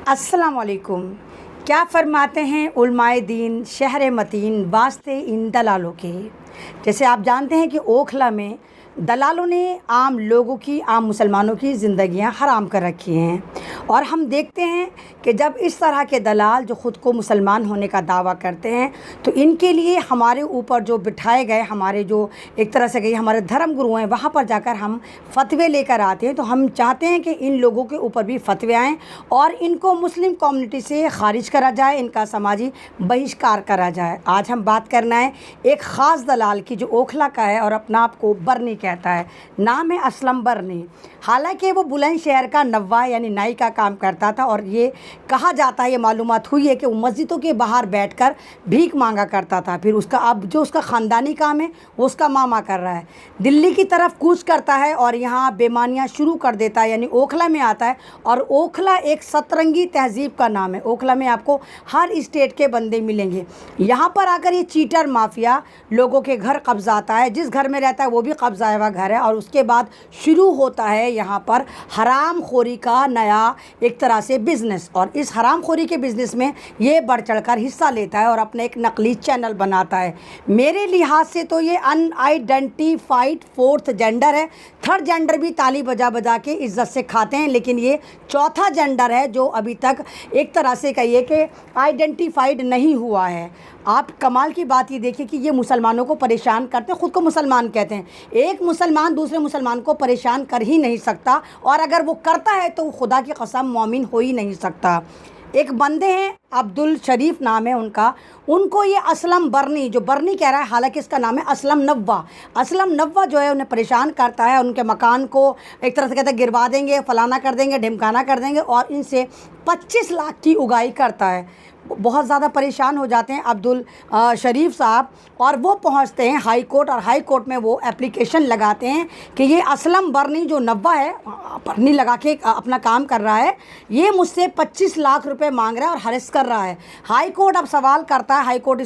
अस्सलाम वालेकुम। क्या फ़रमाते हैं उलमाए दीन शहर मतीन वास्ते इन दलालों के। जैसे आप जानते हैं कि ओखला में दलालों ने आम लोगों की, आम मुसलमानों की ज़िंदगियां हराम कर रखी हैं। और हम देखते हैं कि जब इस तरह के दलाल जो ख़ुद को मुसलमान होने का दावा करते हैं तो इनके लिए हमारे ऊपर जो बिठाए गए, हमारे जो एक तरह से कहिए हमारे धर्म गुरु हैं, वहाँ पर जाकर हम फतवे लेकर आते हैं। तो हम चाहते हैं कि इन लोगों के ऊपर भी फतवे आएँ और इनको मुस्लिम कम्युनिटी से ख़ारिज करा जाए, इनका समाजी बहिष्कार करा जाए। आज हम बात करना है एक ख़ास दलाल की जो ओखला का है और अपना आप को बरनी कहता है। नाम है असलम बरनी। हालांकि वो बुलंदशहर का नव्वा यानी नाई का काम करता था और ये कहा जाता है, ये मालूमात हुई है कि वो मस्जिदों के बाहर बैठकर भीख मांगा करता था। फिर उसका अब जो उसका ख़ानदानी काम है वो उसका मामा कर रहा है। दिल्ली की तरफ कूच करता है और यहाँ बेमानियाँ शुरू कर देता है, यानी ओखला में आता है। और ओखला एक सतरंगी तहज़ीब का नाम है। ओखला में आपको हर स्टेट के बंदे मिलेंगे। यहाँ पर आकर ये चीटर माफिया लोगों के घर कब्ज़ाता है, जिस घर में रहता है वो भी कब्ज़ाया हुआ घर है। और उसके बाद शुरू होता है यहाँ पर हराम खोरी का नया एक तरह से बिज़नेस। और इस हराम खोरी के बिज़नेस में ये बढ़ चढ़कर हिस्सा लेता है और अपना एक नकली चैनल बनाता है। मेरे लिहाज से तो ये अनआइडेंटिफाइड फोर्थ जेंडर है। थर्ड जेंडर भी ताली बजा बजा के इज़्ज़त से खाते हैं, लेकिन ये चौथा जेंडर है जो अभी तक एक तरह से कहिए कि आइडेंटिफाइड नहीं हुआ है। आप कमाल की बात ये देखिए कि ये मुसलमानों को परेशान करते हैं, ख़ुद को मुसलमान कहते हैं। एक मुसलमान दूसरे मुसलमान को परेशान कर ही नहीं सकता, और अगर वो करता है तो खुदा की कसम मोमिन हो ही नहीं सकता। एक बंदे हैं, अब्दुल शरीफ नाम है उनका, उनको ये असलम बरनी, जो बरनी कह रहा है हालांकि इसका नाम है असलम नव्वा। असलम नव्वा जो है उन्हें परेशान करता है, उनके मकान को एक तरह से कहते हैं गिरवा देंगे, फलाना कर देंगे, ढिमकाना कर देंगे, और इनसे 25 लाख की उगाई करता है। बहुत ज़्यादा परेशान हो जाते हैं अब्दुल शरीफ साहब, और वो पहुंचते हैं हाई कोर्ट, और हाई कोर्ट में वो एप्लीकेशन लगाते हैं कि ये असलम बरनी जो नव्वा है, बरनी लगा के अपना काम कर रहा है, ये मुझसे 25 लाख रुपए मांग रहा है और हरेस कर रहा है। हाई कोर्ट अब सवाल करता है, हाई कोर्ट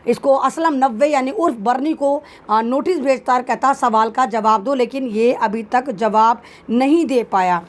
इसको असलम नव्वे यानी उर्फ बरनी को नोटिस भेजता है, कहता सवाल का जवाब दो, लेकिन ये अभी तक जवाब नहीं दे पाया।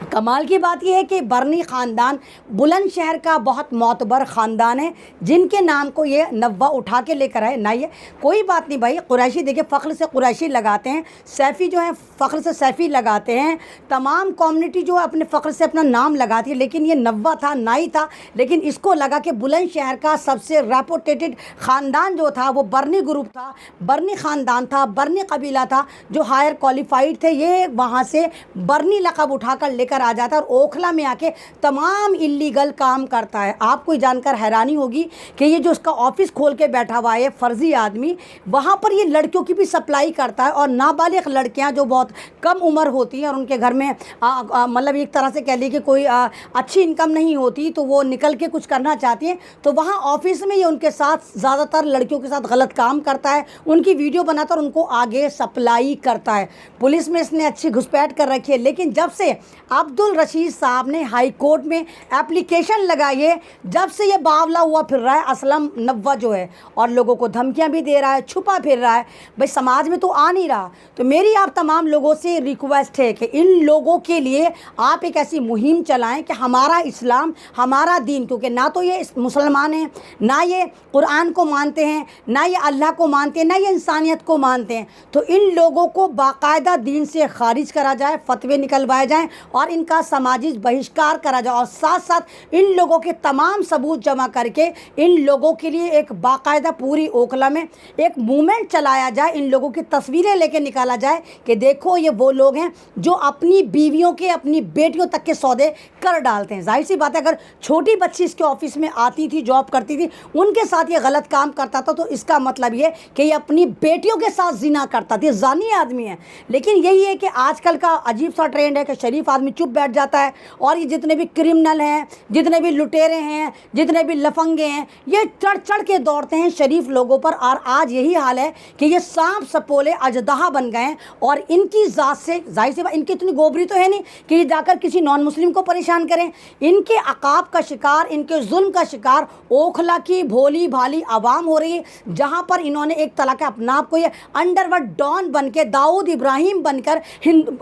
कमाल की बात यह है कि बरनी ख़ानदान बुलंदशहर का बहुत मोतबर ख़ानदान है, जिनके नाम को ये नव्वा उठा के लेकर आए। ना ये कोई बात नहीं भाई, कुरैशी देखिए फ़ख्र से कुरैशी लगाते हैं, सैफ़ी जो है फ़ख्र से सैफ़ी लगाते हैं, तमाम कम्युनिटी जो है अपने फ़ख्र से अपना नाम लगाती है। लेकिन ये नव्वा था, नाई था, लेकिन इसको लगा कि बुलंदशहर का सबसे रेपुटेटेड ख़ानदान जो था वो बरनी ग्रुप था, बरनी ख़ानदान था, बरनी कबीला था जो हायर क्वालिफाइड थे। ये वहाँ से बरनी लक़ब उठा कर लेकर आ जाता है और ओखला में आके तमाम इल्लीगल काम करता है। आपको जानकर हैरानी होगी कि ये जो उसका ऑफिस खोल के बैठा हुआ है फर्जी आदमी, वहाँ पर ये लड़कियों की भी सप्लाई करता है, और नाबालिग लड़कियाँ जो बहुत कम उम्र होती हैं और उनके घर में मतलब एक तरह से कह लीजिए कि कोई अच्छी इनकम नहीं होती, तो वो निकल के कुछ करना चाहती हैं, तो वहाँ ऑफिस में ये उनके साथ ज़्यादातर लड़कियों के साथ गलत काम करता है, उनकी वीडियो बनाता है और उनको आगे सप्लाई करता है। पुलिस में इसने अच्छी घुसपैठ कर रखी है। लेकिन जब से अब्दुल रशीद साहब ने हाई कोर्ट में एप्लीकेशन लगाई है, जब से ये बावला हुआ फिर रहा है असलम नव्वा जो है, और लोगों को धमकियां भी दे रहा है, छुपा फिर रहा है, भाई समाज में तो आ नहीं रहा। तो मेरी आप तमाम लोगों से रिक्वेस्ट है कि इन लोगों के लिए आप एक ऐसी मुहिम चलाएं कि हमारा इस्लाम, हमारा दीन, क्योंकि ना तो ये मुसलमान हैं, ना ये कुरान को मानते हैं, ना ये अल्लाह को मानते हैं, ना ये इंसानियत को मानते हैं, तो इन लोगों को बाकायदा दीन से खारिज करा जाए, फतवे निकलवाए जाएँ और इनका समाजी बहिष्कार करा जाए, और साथ साथ इन लोगों के तमाम सबूत जमा करके इन लोगों के लिए एक बाकायदा पूरी ओखला में एक मूवमेंट चलाया जाए, इन लोगों की तस्वीरें लेके निकाला जाए कि देखो ये वो लोग हैं जो अपनी बीवियों के, अपनी बेटियों तक के सौदे कर डालते हैं। जाहिर सी बात है, अगर छोटी बच्ची इसके ऑफिस में आती थी, जॉब करती थी, उनके साथ ये गलत काम करता था, तो इसका मतलब ये कि ये अपनी बेटियों के साथ जिना करता था, जानी आदमी है। लेकिन यही है कि आजकल का अजीब सा ट्रेंड है कि शरीफ आदमी चुप बैठ जाता है, और ये जितने भी क्रिमिनल हैं, जितने भी लुटेरे हैं, जितने भी लफंगे हैं, ये चढ़ चढ़ के दौड़ते हैं शरीफ लोगों पर। और आज यही हाल है कि ये सांप सपोले अजदहा बन गए हैं, और इनकी ज़ात से जाहिर सी बात, इनकी इतनी गोबरी तो है नहीं कि ये जाकर किसी नॉन मुस्लिम को परेशान करें। इनके अकाब का शिकार, इनके जुल्म का शिकार ओखला की भोली भाली आवाम हो रही है, जहाँ पर इन्होंने एक तरह के अपना आप को ये अंडरवर्ल्ड डॉन बन के, दाऊद इब्राहिम बनकर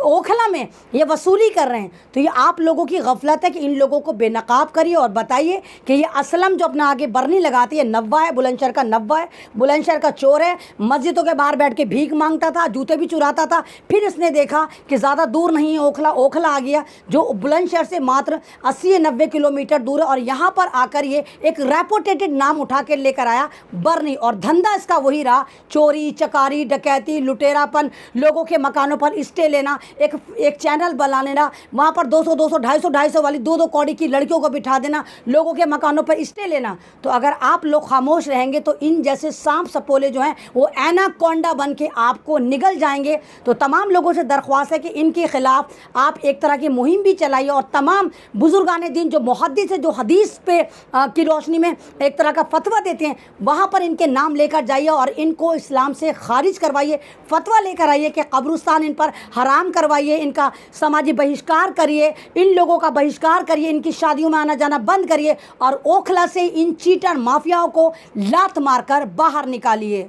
ओखला में ये वसूली कर रहे हैं। رہے ہیں. تو یہ آپ لوگوں کی غفلت ہے کہ ان لوگوں کو بے نقاب کریے اور بتائیے کہ یہ اسلم جو اپنا آگے برنی لگاتی ہے نوا ہے، بلند شہر کا نوا ہے، بلند شہر کا چور ہے، مسجدوں کے باہر بیٹھ کے بھیک مانگتا تھا، جوتے بھی چراتا تھا. پھر اس نے دیکھا کہ زیادہ دور نہیں ہے اوکھلا آ گیا جو بلند شہر سے ماتر 80-90 کلومیٹر دور ہے، اور یہاں پر آ کر یہ ایک ریپوٹیڈ نام اٹھا کے لے کر آیا برنی، اور دھندا اس کا وہی رہا، چوری چکاری ڈکیتی لٹیرا پن، لوگوں کے مکانوں پر اسٹے لینا، ایک چینل بنا لینا، وہاں پر 200 250 والی 2 کوڑی کی لڑکیوں کو بٹھا دینا، لوگوں کے مکانوں پر اسٹے لینا. تو اگر آپ لوگ خاموش رہیں گے تو ان جیسے سانپ سپولے جو ہیں وہ اینا کونڈا بن کے آپ کو نگل جائیں گے. تو تمام لوگوں سے درخواست ہے کہ ان کے خلاف آپ ایک طرح کی مہم بھی چلائیے، اور تمام بزرگان دین جو محدث ہے، جو حدیث پہ کی روشنی میں ایک طرح کا فتویٰ دیتے ہیں، وہاں پر ان کے نام لے کر جائیے اور ان کو اسلام سے خارج کروائیے، فتویٰ لے کر آئیے کہ قبرستان ان پر حرام کروائیے، ان کا سماجی بہشکار کریے، ان لوگوں کا بہشکار کریے، ان کی شادیوں میں آنا جانا بند کریے، اور اوکھلا سے ان چیٹر مافیاؤں کو لات مار کر باہر نکالیے.